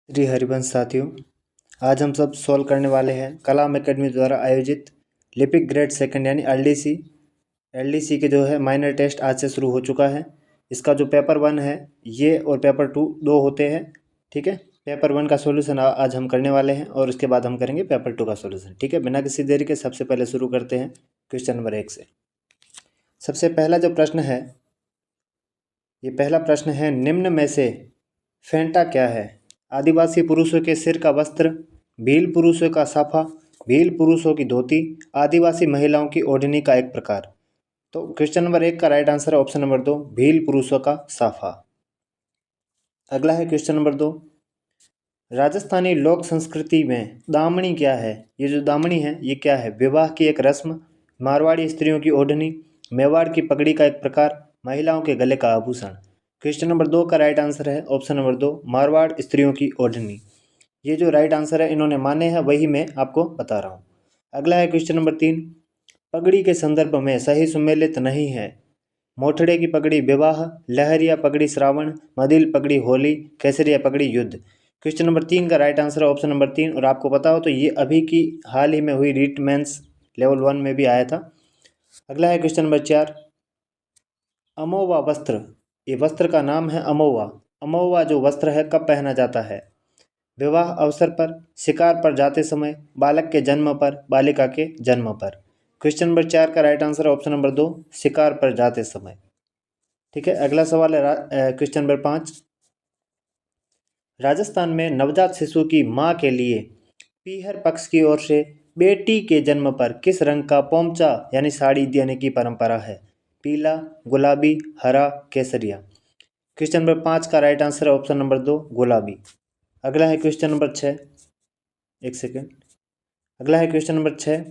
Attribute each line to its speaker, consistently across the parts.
Speaker 1: श्री हरिवंश साथियों, आज हम सब सॉल्व करने वाले हैं कलाम एकेडमी द्वारा आयोजित लिपिक ग्रेड सेकंड यानी एलडीसी के जो है माइनर टेस्ट आज से शुरू हो चुका है। इसका जो पेपर 1 है ये और पेपर 2 दो होते हैं। ठीक है, पेपर 1 का सॉल्यूशन आज हम करने वाले हैं और उसके बाद हम करेंगे पेपर 2 का सॉल्यूशन। ठीक है, बिना किसी देरी के सबसे पहले शुरू करते हैं क्वेश्चन नंबर 1 से। सबसे पहला जो प्रश्न है, ये पहला प्रश्न है, निम्न में से फेंटा क्या है? आदिवासी पुरुषों के सिर का वस्त्र, भील पुरुषों का साफा, भील पुरुषों की धोती, आदिवासी महिलाओं की ओढ़नी का एक प्रकार। तो क्वेश्चन नंबर 1 का राइट आंसर है ऑप्शन नंबर 2, भील पुरुषों का साफा। अगला है क्वेश्चन नंबर 2, राजस्थानी लोक संस्कृति में दामनी क्या है? ये जो दामनी है ये क्या है? विवाह की एक रस्म, मारवाड़ी स्त्रियों की ओढ़नी, मेवाड़ की पगड़ी का एक प्रकार, महिलाओं के गले का आभूषण। क्वेश्चन नंबर 2 का राइट आंसर है ऑप्शन नंबर 2, मारवाड़ स्त्रियों की ओढ़नी। ये जो राइट आंसर है इन्होंने माने हैं वही मैं आपको बता रहा हूँ। अगला है क्वेश्चन नंबर 3, पगड़ी के संदर्भ में सही सुमेलित नहीं है। मोठड़े की पगड़ी विवाह, लहरिया पगड़ी श्रावण, मदिल पगड़ी होली, केसरिया पगड़ी युद्ध। क्वेश्चन नंबर 3 का राइट आंसर है ऑप्शन नंबर 3। और आपको पता हो तो ये अभी की हाल ही में हुई रीट मेंस लेवल 1 में भी आया था। अगला है क्वेश्चन नंबर 4, अमोवा वस्त्र, ये वस्त्र का नाम है अमोवा। अमोवा जो वस्त्र है कब पहना जाता है? विवाह अवसर पर, शिकार पर जाते समय, बालक के जन्म पर, बालिका के जन्म पर। क्वेश्चन नंबर 4 का राइट आंसर है ऑप्शन नंबर 2, शिकार पर जाते समय। ठीक है, अगला सवाल है क्वेश्चन नंबर 5, राजस्थान में नवजात शिशु की मां के लिए पीहर पक्ष की ओर से बेटी के जन्म पर किस रंग का पोमचा यानी साड़ी देने की परंपरा है? पीला, गुलाबी, हरा, केसरिया। क्वेश्चन नंबर 5 का राइट आंसर है ऑप्शन नंबर 2, गुलाबी। अगला है क्वेश्चन नंबर 6, एक सेकेंड। अगला है क्वेश्चन नंबर 6,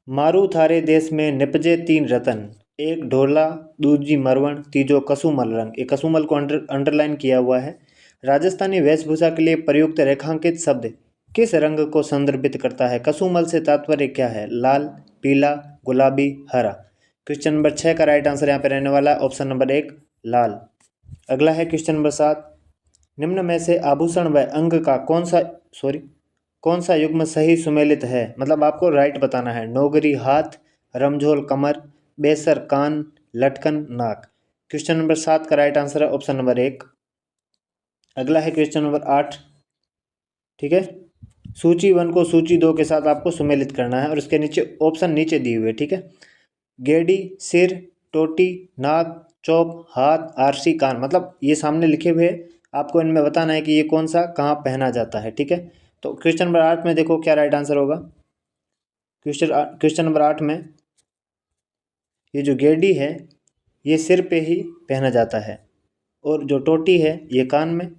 Speaker 1: मारू थारे देश में निपजे तीन रतन, एक ढोला, दूजी मरवण, तीजो कसुमल रंग। ये कसुमल को अंडरलाइन किया हुआ है। राजस्थानी वेशभूषा के लिए प्रयुक्त रेखांकित शब्द किस रंग को संदर्भित करता है? कसुमल से तात्पर्य क्या है? लाल, पीला, गुलाबी, हरा। क्वेश्चन नंबर 6 का राइट आंसर यहाँ पे रहने वाला है ऑप्शन नंबर 1, लाल। अगला है क्वेश्चन नंबर 7, निम्न में से आभूषण व अंग का कौन सा युग्म सही सुमेलित है? मतलब आपको राइट बताना है। नौगरी हाथ, रमझोल कमर, बेसर कान, लटकन नाक। क्वेश्चन नंबर 7 का राइट आंसर है ऑप्शन नंबर 1। अगला है क्वेश्चन नंबर 8। ठीक है, सूची 1 को सूची 2 के साथ आपको सुमेलित करना है और इसके नीचे ऑप्शन नीचे दिए हुए। ठीक है, गेडी, सिर, टोटी, नाक, चौप, हाथ, आरसी, कान। मतलब ये सामने लिखे हुए, आपको इनमें बताना है कि ये कौन सा कहाँ पहना जाता है। ठीक है, तो क्वेश्चन नंबर 8 में देखो क्या राइट आंसर होगा। क्वेश्चन नंबर 8 में ये जो गेडी है ये सिर पे ही पहना जाता है, और जो टोटी है ये कान में,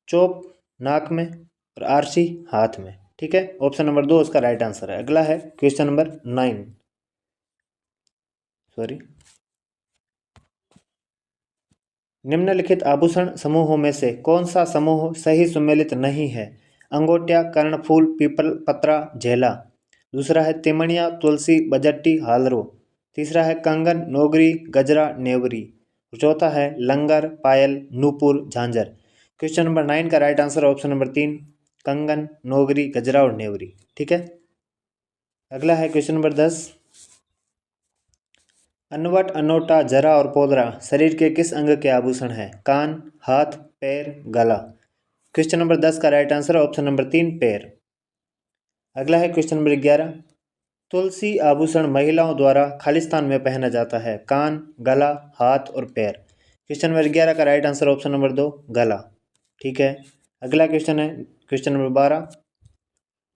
Speaker 1: चोप नाक में, और आरसी हाथ में। ठीक है, ऑप्शन नंबर 2 उसका राइट आंसर है। अगला है क्वेश्चन नंबर 9, निम्नलिखित आभूषण समूहों में से कौन सा समूह सही सुमेलित नहीं है? अंगोटिया, कर्णफूल, पीपल पत्रा, झेला। दूसरा है तिमणिया, तुलसी, बजट्टी, हालरो। तीसरा है कंगन, नोगरी, गजरा, नेवरी। चौथा है लंगर, पायल, नूपुर, झांझर। क्वेश्चन नंबर 9 का राइट आंसर ऑप्शन नंबर 3, कंगन, नोगरी, गजरा और नेवरी। ठीक है, अगला है क्वेश्चन नंबर 10, अनवट, अनोटा, जरा और पोदरा शरीर के किस अंग के आभूषण हैं? कान, हाथ, पैर, गला। क्वेश्चन नंबर 10 का राइट आंसर है ऑप्शन नंबर 3, पैर। अगला है क्वेश्चन नंबर 11, तुलसी आभूषण महिलाओं द्वारा खालिस्तान में पहना जाता है? कान, गला, हाथ और पैर। क्वेश्चन नंबर 11 का राइट आंसर ऑप्शन नंबर 2, गला। ठीक है, अगला क्वेश्चन है क्वेश्चन नंबर 12,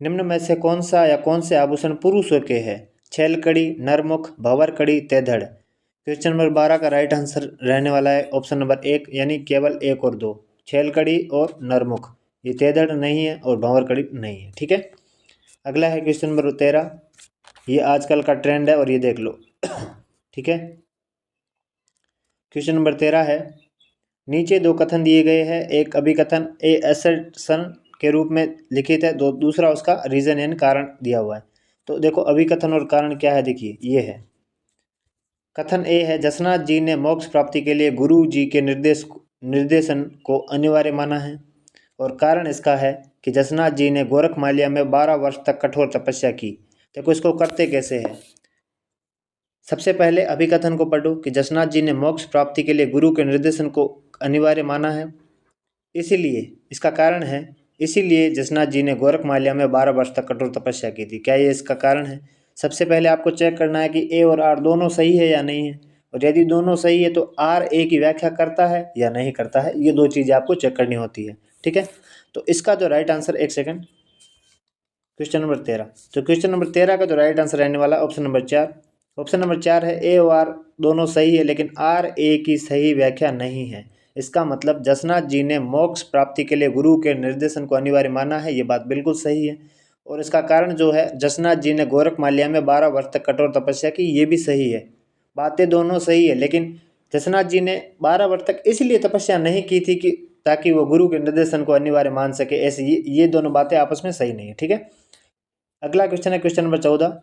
Speaker 1: निम्न में से कौन सा या कौन से आभूषण पुरुषों के हैं? छेलकड़ी, नरमुख, भंवरकड़ी, तेधड़। क्वेश्चन नंबर 12 का राइट आंसर रहने वाला है ऑप्शन नंबर 1, यानी केवल 1 और 2, छेलकड़ी और नरमुख। ये तेधड़ नहीं है और भंवरकड़ी नहीं है। ठीक है, अगला है क्वेश्चन नंबर 13, ये आजकल का ट्रेंड है और ये देख लो। ठीक है, क्वेश्चन नंबर 13 है, नीचे दो कथन दिए गए हैं, एक अभिकथन ए असर्शन के रूप में लिखित है, दूसरा उसका रीजन यानी कारण दिया हुआ है। तो देखो अभिकथन और कारण क्या है, देखिए ये है। कथन ए है, जसनाथ जी ने मोक्ष प्राप्ति के लिए गुरु जी के निर्देशन को अनिवार्य माना है। और कारण इसका है कि जसनाथ जी ने गोरखमालिया में 12 वर्ष तक कठोर तपस्या की। देखो इसको करते कैसे हैं। सबसे पहले अभिकथन को पढ़ो कि जसनाथ जी ने मोक्ष प्राप्ति के लिए गुरु के निर्देशन को अनिवार्य माना है, इसीलिए इसका कारण है, इसीलिए जसनाथ जी ने गोरखमालिया में 12 वर्ष तक कठोर तपस्या की थी। क्या ये इसका कारण है? सबसे पहले आपको चेक करना है कि ए और आर दोनों सही है या नहीं है, और यदि दोनों सही है तो आर ए की व्याख्या करता है या नहीं करता है। ये दो चीज़ें आपको चेक करनी होती है, ठीक है। तो इसका जो राइट आंसर, एक सेकंड, क्वेश्चन नंबर 13, तो क्वेश्चन नंबर 13 का जो राइट आंसर रहने वाला ऑप्शन नंबर 4। ऑप्शन नंबर 4 है ए और आर दोनों सही है, लेकिन आर ए की सही व्याख्या नहीं है। इसका मतलब जसनाथ जी ने मोक्ष प्राप्ति के लिए गुरु के निर्देशन को अनिवार्य माना है, ये बात बिल्कुल सही है। और इसका कारण जो है, जसनाथ जी ने गोरखमालिया में 12 वर्ष तक कठोर तपस्या की, ये भी सही है। बातें दोनों सही है, लेकिन जसनाथ जी ने 12 वर्ष तक इसलिए तपस्या नहीं की थी कि ताकि वो गुरु के निर्देशन को अनिवार्य मान सके, ऐसे ये दोनों बातें आपस में सही नहीं है, ठीक है। अगला क्वेश्चन है क्वेश्चन नंबर 14।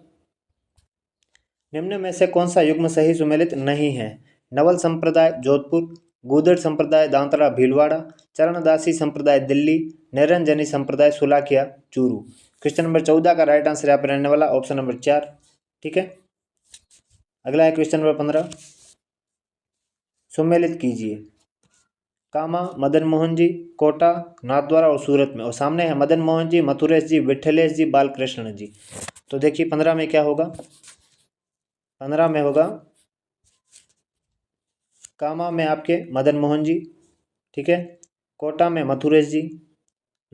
Speaker 1: निम्न में से कौन सा युग्म सही सुमेलित नहीं है? नवल संप्रदाय जोधपुर, गूदड़ संप्रदाय दांतरा भीलवाड़ा, चरणदासी संप्रदाय दिल्ली, निरंजनी संप्रदाय सुलाखिया चूरू। क्वेश्चन नंबर 14 का राइट आंसर यहाँ पर रहने वाला ऑप्शन नंबर 4, ठीक है। अगला है क्वेश्चन नंबर 15। सुमेलित कीजिए। कामा मदन मोहन जी, कोटा, नाथद्वारा और सूरत में, और सामने है मदन मोहन जी, मथुरेश जी, विठलेश जी, बालकृष्ण जी। तो देखिए 15 में क्या होगा। 15 में होगा कामा में आपके मदन मोहन जी, ठीक है, कोटा में मथुरेश जी,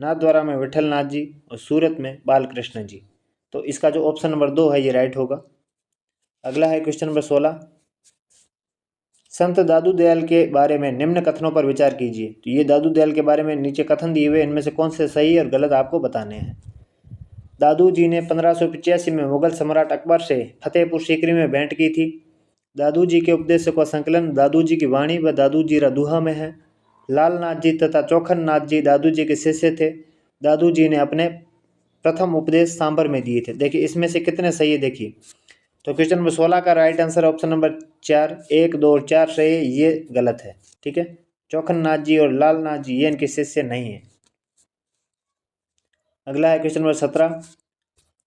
Speaker 1: नाथद्वारा में विठल नाथ जी, और सूरत में बालकृष्ण जी। तो इसका जो ऑप्शन नंबर 2 है ये राइट होगा। अगला है क्वेश्चन नंबर 16। संत दादू दयाल के बारे में निम्न कथनों पर विचार कीजिए। तो ये दादू दयाल के बारे में नीचे कथन दिए हुए, इनमें से कौन से सही और गलत आपको बताने हैं। दादू जी ने 1585 में मुगल सम्राट अकबर से फतेहपुर सीकरी में भेंट की थी। दादू जी के उपदेशों का संकलन दादू जी की वाणी व दादू जी रदुहा में है। लाल नाथ जी तथा चौखन नाथ जी दादू जी के शिष्य थे। दादू जी ने अपने प्रथम उपदेश सांबर में दिए थे। देखिए इसमें से कितने सही है, देखिए। तो क्वेश्चन नंबर 16 का राइट आंसर ऑप्शन नंबर 4, 1, 2 और 4 सही है, ये गलत है, ठीक है। चौखन नाथ जी और लाल नाथ जी ये इनके शिष्य नहीं है। अगला है क्वेश्चन नंबर 17।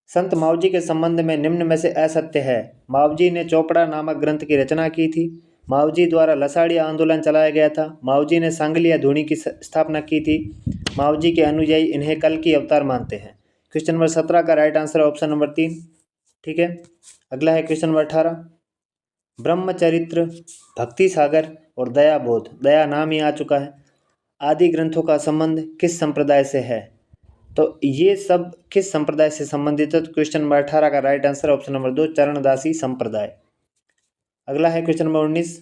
Speaker 1: संत मावजी के संबंध में निम्न में से असत्य है। मावजी ने चोपड़ा नामक ग्रंथ की रचना की थी। मावजी द्वारा लसाड़िया आंदोलन चलाया गया था। मावजी ने सांगलिया धूनी की स्थापना की थी। मावजी के अनुयायी इन्हें कल की अवतार मानते हैं। क्वेश्चन नंबर 17 का राइट आंसर ऑप्शन नंबर 3, ठीक है। अगला है क्वेश्चन नंबर 18। ब्रह्मचरित्र, भक्ति सागर और दया बोध, दया नाम ही आ चुका है, आदि ग्रंथों का संबंध किस संप्रदाय से है? तो ये सब किस संप्रदाय से संबंधित है? तो क्वेश्चन नंबर 18 का right answer option number 2, Charandasi संप्रदाय। अगला है क्वेश्चन नंबर 19।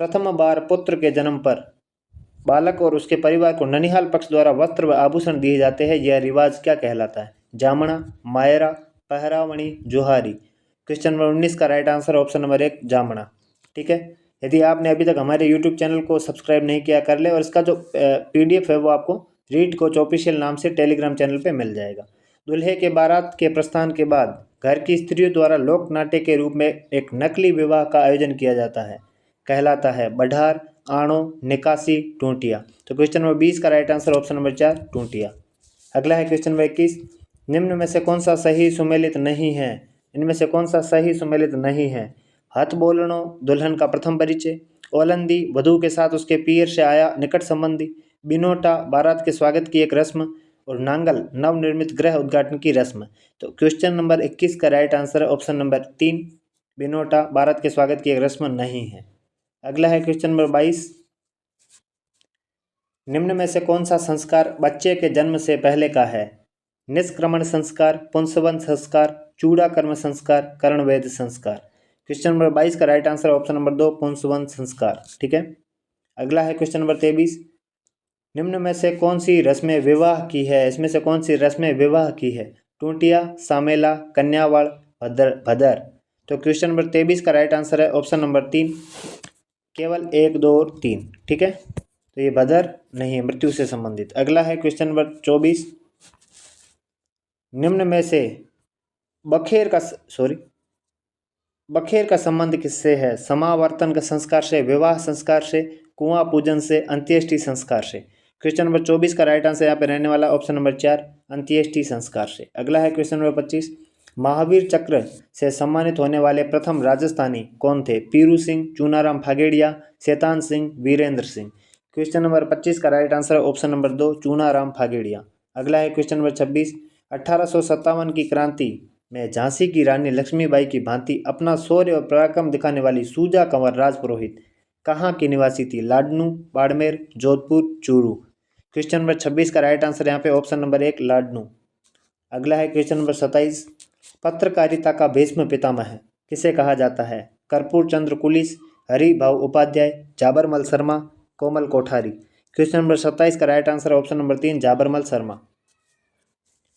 Speaker 1: प्रथम बार पुत्र के जन्म पर बालक और उसके परिवार को ननिहाल पक्ष द्वारा वस्त्र व आभूषण दिए जाते हैं। यह रिवाज क्या कहलाता है? जामना, मायरा, पहरावणी, जुहारी। क्वेश्चन नंबर 19 का राइट आंसर ऑप्शन नंबर 1, जामना, ठीक है। यदि आपने अभी तक हमारे यूट्यूब चैनल को सब्सक्राइब नहीं किया, कर ले, और इसका जो PDF है वो आपको रीड कोच ऑफिशियल नाम से टेलीग्राम चैनल पे मिल जाएगा। दूल्हे के बारात के प्रस्थान के बाद घर की स्त्रियों द्वारा लोक नाट्य के रूप में एक नकली विवाह का आयोजन किया जाता है, कहलाता है बढ़ार, आणो, निकासी, टूंटिया। तो क्वेश्चन नंबर 20 का राइट आंसर ऑप्शन नंबर 4, टूंटिया। अगला है क्वेश्चन नंबर 21। निम्न में से कौन सा सही सुमेलित नहीं है? इनमें से कौन सा सही सुमेलित नहीं है? हाथ बोलनो दुल्हन का प्रथम परिचय, ओलंदी वधू के साथ उसके पीर से आया निकट संबंधी, बिनोटा बारात के स्वागत की एक रस्म, और नांगल नवनिर्मित गृह उद्घाटन की रस्म। तो क्वेश्चन नंबर 21 का राइट आंसर है ऑप्शन नंबर 3, बिनोटा बारात के स्वागत की एक रस्म नहीं है। अगला है क्वेश्चन नंबर 22। निम्न में से कौन सा संस्कार बच्चे के जन्म से पहले का है? निष्क्रमण संस्कार, पुंसवन संस्कार, चूड़ाकर्म संस्कार, कर्णवेद संस्कार। क्वेश्चन नंबर 22 का राइट आंसर ऑप्शन नंबर 2, पुंसवन संस्कार, ठीक है। अगला है क्वेश्चन नंबर 23। निम्न में से कौन सी रस्में विवाह की है? इसमें से कौन सी रस्में विवाह की है? टूंटिया, सामेला, कन्यावाड़, भदर। तो क्वेश्चन नंबर 23 का राइट आंसर है ऑप्शन नंबर 3, केवल 1, 2 और 3, ठीक है। तो ये भदर नहीं है, मृत्यु से संबंधित। अगला है क्वेश्चन नंबर 24। निम्न में से बखेर का संबंध किससे है? समावर्तन का संस्कार से, विवाह संस्कार से, कुआं पूजन से, अंत्येष्टि संस्कार से। क्वेश्चन नंबर 24 का राइट आंसर यहाँ पे रहने वाला ऑप्शन नंबर 4 अंत्येष्टि संस्कार से। अगला है क्वेश्चन नंबर 25, महावीर चक्र से सम्मानित होने वाले प्रथम राजस्थानी कौन थे? पीरू सिंह, चूनाराम फागेड़िया, शैतान सिंह, वीरेंद्र सिंह। क्वेश्चन नंबर 25 का right answer option number 2 Chunaram Phagedia. अगला है क्वेश्चन नंबर 26, 1857 की क्रांति में झांसी की रानी लक्ष्मीबाई की भांति अपना शौर्य और पराक्रम दिखाने वाली सूजा कंवर राजपुरोहित कहाँ की निवासी थी? लाडनू, बाड़मेर, जोधपुर, चूरू। क्वेश्चन नंबर 26 का राइट आंसर यहाँ पे ऑप्शन नंबर 1 लाडनू। अगला है क्वेश्चन नंबर 27, पत्रकारिता का भीष्म पितामह किसे कहा जाता है? कर्पूर चंद्र कुलिस, हरि भाऊ उपाध्याय, जाबरमल शर्मा, कोमल कोठारी। क्वेश्चन नंबर 27 का right answer option number 3 Jabarmal Sharma.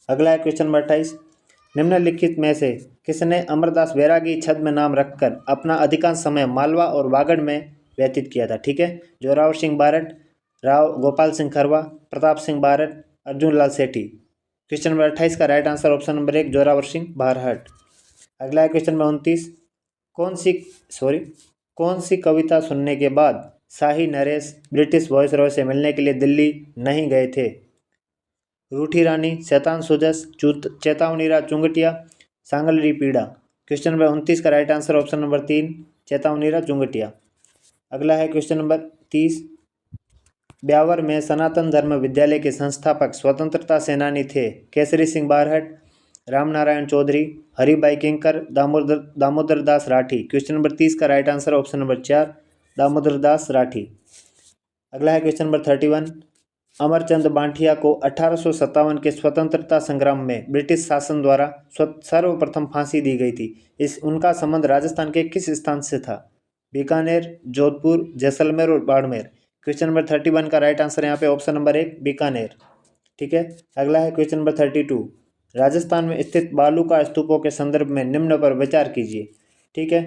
Speaker 1: अगला है क्वेश्चन नंबर 28, निम्नलिखित में से किसने अमरदास बैरागी छद्म नाम रखकर अपना अधिकांश समय मालवा और वागड़ में व्यतीत किया था? ठीक है, जोरावर सिंह बारठ, राव गोपाल सिंह खरवा, प्रताप सिंह बारठ, अर्जुन लाल सेठी। क्वेश्चन नंबर 28 का right answer option number 1 Zorawar Singh Barhat. अगला है क्वेश्चन नंबर 29, कौन सी कविता सुनने के बाद शाही नरेश ब्रिटिश वॉइसरॉय से मिलने के लिए दिल्ली नहीं गए थे? रूठी रानी, शैतान सुजस, चेतावनीरा चुंगटिया, सांगलरी पीड़ा। क्वेश्चन नंबर 29 का राइट आंसर ऑप्शन नंबर 3 चेतावनीरा चुंगटिया। अगला है क्वेश्चन नंबर 30, ब्यावर में सनातन धर्म विद्यालय के संस्थापक स्वतंत्रता सेनानी थे? केसरी सिंह बारहट, रामनारायण चौधरी, हरिभाई किंकर, दामोदर दास राठी। क्वेश्चन नंबर 30 का right answer option number 4 Damodar Das Rathi. अगला है क्वेश्चन नंबर 31, अमरचंद बांठिया को 1857 के स्वतंत्रता संग्राम में ब्रिटिश शासन द्वारा सर्वप्रथम फांसी दी गई थी। उनका संबंध राजस्थान के किस स्थान से था? बीकानेर, जोधपुर, जैसलमेर और बाड़मेर। क्वेश्चन नंबर 31 का राइट आंसर यहाँ पे ऑप्शन नंबर 1 बीकानेर। ठीक है, अगला है क्वेश्चन नंबर 32, राजस्थान में स्थित बालू का स्तूपों के संदर्भ में निम्न पर विचार कीजिए। ठीक है,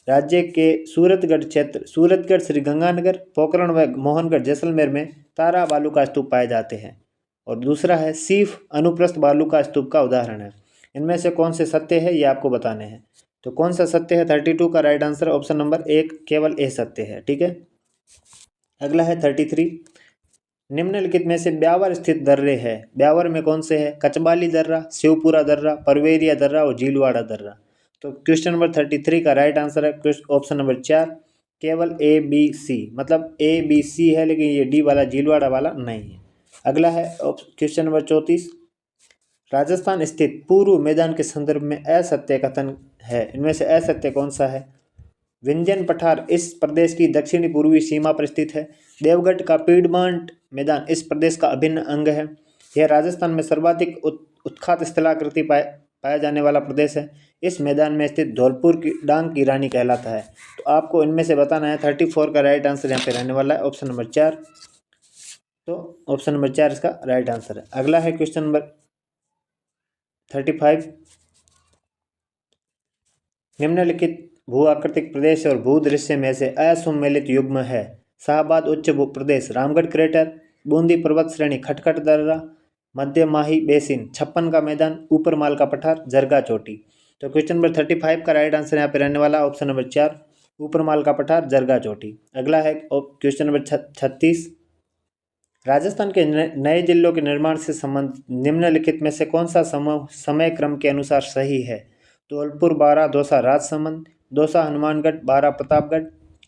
Speaker 1: राज्य के सूरतगढ़ क्षेत्र, सूरतगढ़, श्रीगंगानगर, पोखरण व मोहनगढ़, जैसलमेर में तारा बालू का स्तूप पाए जाते हैं। और दूसरा है सीफ अनुप्रस्थ बालू का स्तूप का उदाहरण है। इनमें से कौन से सत्य है ये आपको बताने हैं। तो कौन सा सत्य है? 32 का राइट आंसर ऑप्शन नंबर 1 केवल ए सत्य है। ठीक है, अगला है 33, निम्नलिखित में से ब्यावर स्थित दर्रे है? ब्यावर में कौन से है? कचबाली दर्रा, शिवपुरा दर्रा, परवेरिया दर्रा और झीलवाड़ा दर्रा। तो क्वेश्चन नंबर 33 का राइट आंसर है ऑप्शन नंबर 4 केवल ए बी सी, मतलब ए बी सी है लेकिन ये डी वाला झीलवाड़ा वाला नहीं है। अगला है क्वेश्चन नंबर 34, राजस्थान स्थित पूर्व मैदान के संदर्भ में असत्य कथन है। इनमें से असत्य कौन सा है? विंध्यन पठार इस प्रदेश की दक्षिणी पूर्वी सीमा पर स्थित है। देवगढ़ का पीडमांट मैदान इस प्रदेश का अभिन्न अंग है। यह राजस्थान में सर्वाधिक उत्खात स्थलाकृति पाया जाने वाला प्रदेश है। इस मैदान में स्थित धौलपुर की डांग की रानी कहलाता है। तो आपको इनमें से बताना है। 34 का राइट आंसर यहाँ पे रहने वाला है ऑप्शन नंबर 4। तो ऑप्शन नंबर 4 इसका राइट आंसर है। अगला है क्वेश्चन नंबर 35, निम्नलिखित भू आकृतिक प्रदेश और भू दृश्य में से असुमेलित युग्म है? शाहबाद उच्च भू प्रदेश, रामगढ़ क्रेटर, बूंदी पर्वत श्रेणी, खटखट दर्रा, मध्य माही बेसिन, छप्पन का मैदान, ऊपर माल का पठार, जरगा चोटी। तो क्वेश्चन नंबर 35 का राइट आंसर यहाँ पे रहने वाला ऑप्शन नंबर 4 ऊपर माल का पठार, जरगा चोटी। अगला है क्वेश्चन नंबर 36, राजस्थान के नए जिलों के निर्माण से संबंधित निम्नलिखित में से कौन सा समय क्रम के अनुसार सही है? धौलपुर 12 दौसा राजसमंद, दौसा हनुमानगढ़ 12 प्रतापगढ़,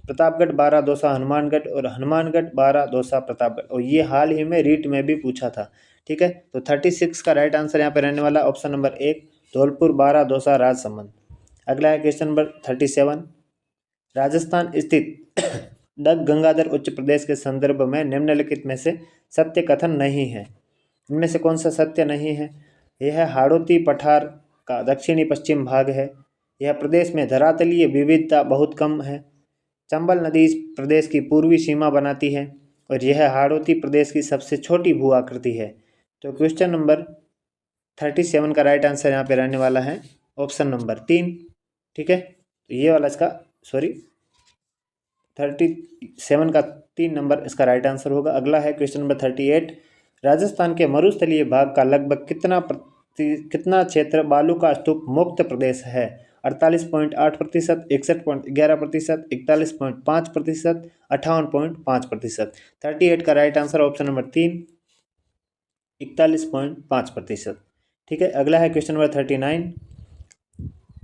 Speaker 1: प्रतापगढ़ 12 दौसा हनुमानगढ़ और हनुमानगढ़ 12 दौसा प्रतापगढ़। और ये हाल ही में रीट में भी पूछा था। ठीक है, तो 36 का राइट आंसर यहाँ पे रहने वाला ऑप्शन नंबर 1 धौलपुर 12 दौसा राजसमंद। अगला है क्वेश्चन नंबर 37, राजस्थान स्थित डग गंगाधर उच्च प्रदेश के संदर्भ में निम्नलिखित में से सत्य कथन नहीं है। इनमें से कौन सा सत्य नहीं है? यह हाड़ौती पठार का दक्षिणी पश्चिम भाग है। यह प्रदेश में धरातलीय विविधता बहुत कम है। चंबल नदी इस प्रदेश की पूर्वी सीमा बनाती है और यह हाड़ौती प्रदेश की सबसे छोटी भू आकृति है। तो क्वेश्चन नंबर 37 का राइट आंसर यहाँ पे रहने वाला है ऑप्शन नंबर 3। ठीक है, तो ये वाला इसका 37 का 3 नंबर इसका राइट आंसर होगा। अगला है क्वेश्चन नंबर 38, राजस्थान के मरुस्थलीय भाग का लगभग कितना क्षेत्र बालू का स्तूप मुक्त प्रदेश है? 48.8%, 61.11%, 41.5%, 58.5%। 38 का राइट आंसर ऑप्शन नंबर 3, 41.5%। ठीक है, अगला है क्वेश्चन नंबर 39।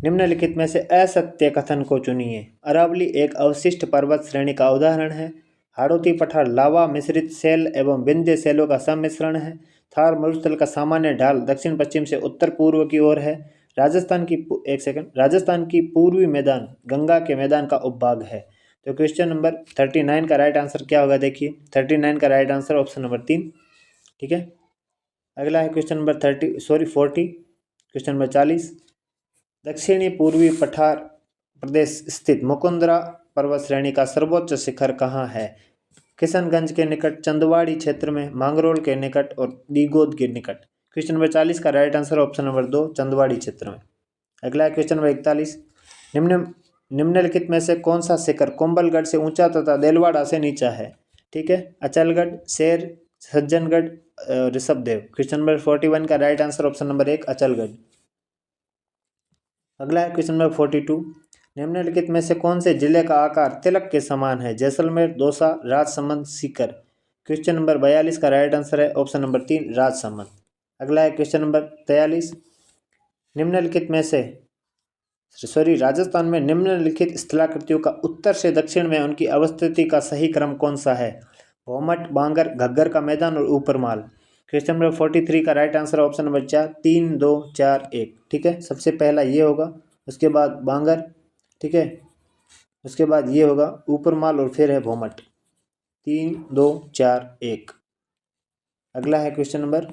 Speaker 1: निम्नलिखित में से असत्य कथन को चुनिए। अरावली एक अवशिष्ट पर्वत श्रेणी का उदाहरण है। हाड़ौती पठार लावा मिश्रित सेल एवं विंध्य सेलों का सम्मिश्रण है। थार मरुस्थल का सामान्य ढाल दक्षिण पश्चिम से उत्तर पूर्व की ओर है। राजस्थान की पूर्वी मैदान गंगा के मैदान का उपभाग है। तो क्वेश्चन नंबर 39 का राइट आंसर क्या होगा? देखिए 39 का राइट आंसर ऑप्शन नंबर 3। ठीक है, अगला है क्वेश्चन नंबर 40। Question number 40। दक्षिणी पूर्वी पठार प्रदेश स्थित मुकुंदरा पर्वत श्रेणी का सर्वोच्च शिखर कहाँ है? किशनगंज के निकट, चंदवाड़ी क्षेत्र में, मांगरोल के निकट और दीगोद के निकट। क्वेश्चन नंबर 40 का राइट आंसर ऑप्शन नंबर 2, चंदवाड़ी क्षेत्र में। अगला है क्वेश्चन नंबर 41। निम्नलिखित में से कौन सा शिखर कुंभलगढ़ से ऊंचा तथा देलवाड़ा से नीचा है? ठीक है, अचलगढ़, शेर, सज्जनगढ़, ऋषभदेव। क्वेश्चन नंबर 41 का right answer option number 1, Achalgarh. अगला है क्वेश्चन नंबर 42। निम्नलिखित में से कौन से जिले का आकार तिलक के समान है? जैसलमेर, दौसा, राजसमंद, सीकर। क्वेश्चन नंबर 42 का राइट आंसर है ऑप्शन नंबर 3, राजसमंद। अगला है क्वेश्चन नंबर 43। निम्नलिखित में से राजस्थान में निम्नलिखित स्थलाकृतियों का उत्तर से दक्षिण में उनकी अवस्थिति का सही क्रम कौन सा है? भौमट, बांगर, घग्गर का मैदान और ऊपरमाल। क्वेश्चन नंबर 43 का राइट आंसर ऑप्शन नंबर 4, 3, 2, 4, 1। ठीक है, सबसे पहला ये होगा, उसके बाद बांगर, ठीक है, उसके बाद ये होगा ऊपरमाल और फिर है भौमट। 3, 2, 4, 1। अगला है क्वेश्चन नंबर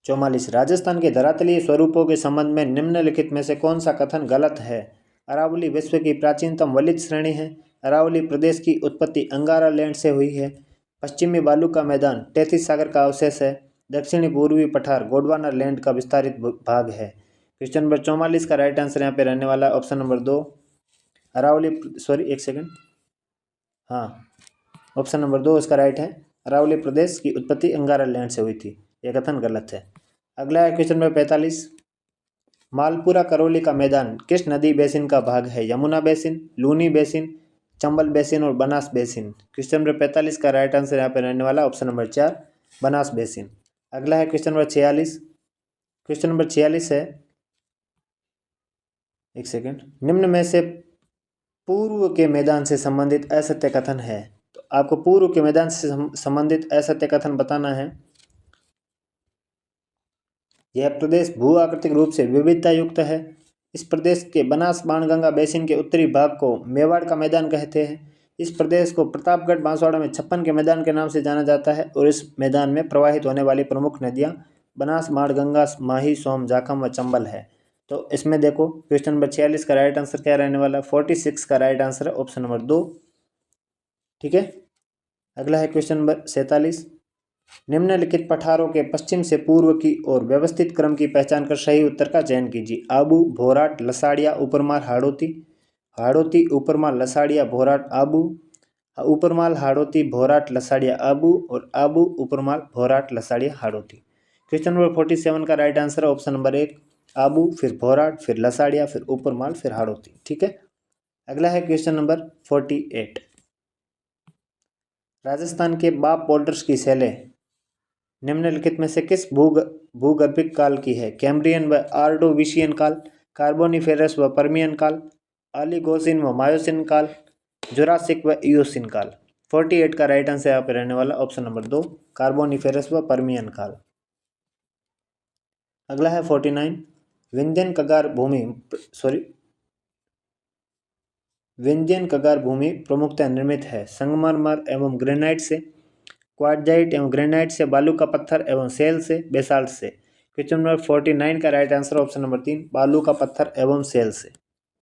Speaker 1: 44। राजस्थान के धरातलीय स्वरूपों के संबंध में निम्नलिखित में से कौन सा कथन गलत है? अरावली विश्व की प्राचीनतम वलित श्रेणी है। अरावली प्रदेश की उत्पत्ति अंगारा लैंड से हुई है। पश्चिमी बालू का मैदान 33 सागर का अवशेष है। दक्षिणी पूर्वी पठार गोंडवाना लैंड का विस्तारित भाग है। क्वेश्चन नंबर 44 का राइट आंसर यहाँ पे रहने वाला है option number 2, Aravalli, option number 2 इसका राइट है। अरावली प्रदेश की उत्पत्ति अंगारा लैंड से हुई थी, यह कथन गलत है। अगला है क्वेश्चन नंबर 45। मालपुरा करौली का मैदान किस नदी बेसिन का भाग है? Yamuna basin, Luni basin, Chambal basin और बनास बेसिन। क्वेश्चन नंबर 45 का राइट आंसर यहाँ पे रहने वाला ऑप्शन नंबर 4, बनास बेसिन। अगला है क्वेश्चन नंबर 46। क्वेश्चन नंबर 46 है, निम्न में से पूर्व के मैदान से संबंधित असत्य कथन है। तो आपको पूर्व के मैदान से संबंधित असत्य कथन बताना है। यह प्रदेश भू आकृतिक रूप से विविधता युक्त है। इस प्रदेश के बनास बाणगंगा बेसिन के उत्तरी भाग को मेवाड़ का मैदान कहते हैं। इस प्रदेश को प्रतापगढ़ बांसवाड़ा में 56 के मैदान के नाम से जाना जाता है और इस मैदान में प्रवाहित होने वाली प्रमुख नदियाँ बनास, बाणगंगा, माही, सोम, जाखम व चंबल है। तो इसमें देखो क्वेश्चन नंबर 46 का राइट आंसर क्या रहने वाला है? 46 का राइट आंसर है ऑप्शन नंबर 2। ठीक है, अगला है क्वेश्चन नंबर 47। निम्नलिखित पठारों के पश्चिम से पूर्व की ओर व्यवस्थित क्रम की पहचान कर सही उत्तर का चयन कीजिए। आबू, भोराट, लसाड़िया, ऊपरमाल, हाड़ौती। हाड़ौती, ऊपरमाल, लसाड़िया, भोराट, आबू। ऊपरमाल, हाड़ौती, भोराट, लसाड़िया, आबू और आबू, ऊपरमाल, भोराट, लसाड़िया, हाड़ौती। क्वेश्चन नंबर 47 का राइट आंसर है ऑप्शन नंबर 1, आबू, फिर भोराट, फिर लसाड़िया, फिर ऊपरमाल, फिर हाड़ौती। ठीक है, अगला है क्वेश्चन नंबर 48। राजस्थान के बाप पोल्टर्स की शैलें निम्नलिखित में से किस भूगर्भिक काल की है? कैम्ब्रियन व आर्डोविशियन काल, कार्बोनिफेरस व पर्मियन काल, ओलिगोसिन व मायोसिन काल, जुरासिक व इयोसिन काल। 48 का राइट आंसर यहाँ पे रहने वाला ऑप्शन नंबर 2, कार्बोनिफेरस व पर्मियन काल। अगला है 49। विंध्यन कगार भूमि प्रमुखतः निर्मित है संगमरमर एवं ग्रेनाइट से, क्वार्टजाइट एवं ग्रेनाइट से, बालू का पत्थर एवं सेल से, बेसाल्ट से। क्वेश्चन नंबर 49 का राइट आंसर ऑप्शन नंबर 3, बालू का पत्थर एवं सेल से।